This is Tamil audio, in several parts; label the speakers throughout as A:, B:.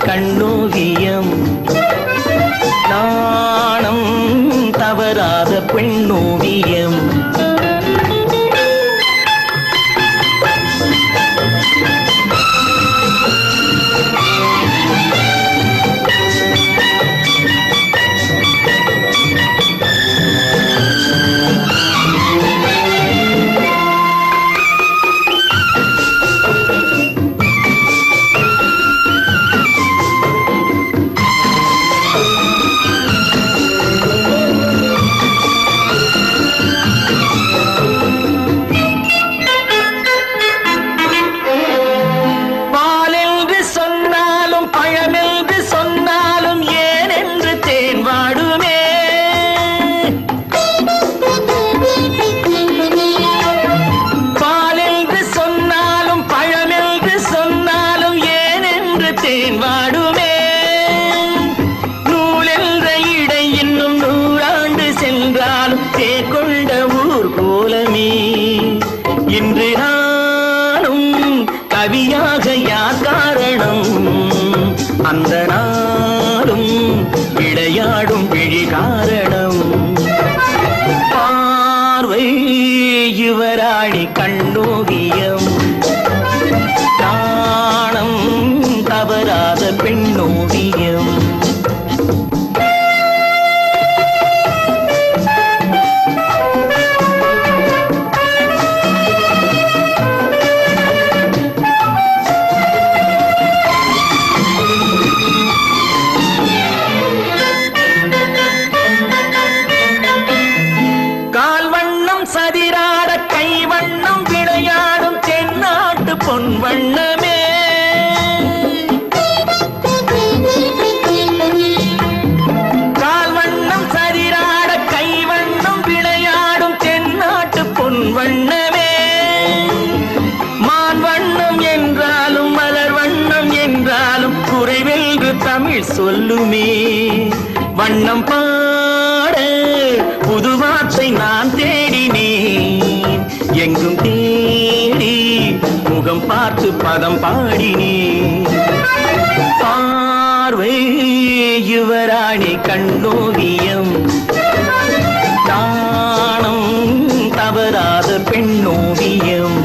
A: கண்ணோவியம், நாணம் தவறாத பெண்ணோவியம். கொண்ட ஊர் கோலமே இன்று நானும் கவியாக யார் காரணம், அந்த நாளும் விளையாடும் விழி காரணம். பார்வை யுவராணி கண்ணோவியம், நாணம் தவறாத பெண்ணோவியம். சதிராட கை வண்ணம் விளையாடும் தென்னாட்டு பொன் வண்ணமே, கால் வண்ணம் சதிராட கை வண்ணம் விளையாடும் தென்னாட்டு பொன் வண்ணமே. மான் வண்ணம் என்றாலும் மலர் வண்ணம் என்றாலும் குறைவென்று தமிழ் சொல்லுமே. வண்ணம் பாட புது வார்த்தை நான் தேடினேன், எங்கும் தேடி முகம் பார்த்து பதம் பாடினேன். பார்வை யுவராணி கண்ணோவியம், நாணம் தவறாத பெண்ணோவியம்.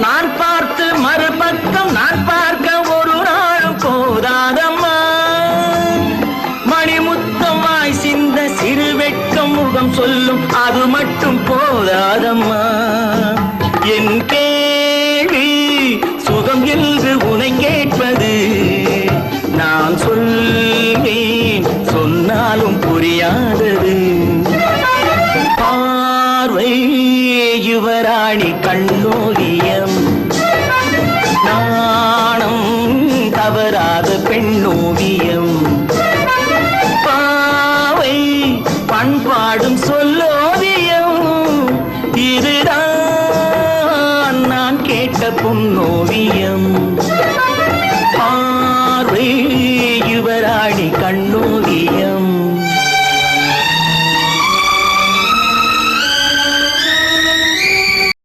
A: நான் பார்த்து மறுபக்கம் நான் பார்க்க ஒரு நாளும் போதாதம்மா, மணிமுத்தம் வாய் சிந்த சிறு வெட்கம் முகம் சொல்லும் அது மட்டும் போதாதம்மா. என் கேள்வி சுகம் என்று உனை கேட்பது, நான் சொல்வேன் சொன்னாலும் புரியாதது. பார்வை யுவராணி கண்ணோவியம், நாணம் தவறாத பெண்ணோவியம். பாவை பண்பாடும் சொல்லோவியம், இதுதான் நான் கேட்ட பொன்னோவியம்.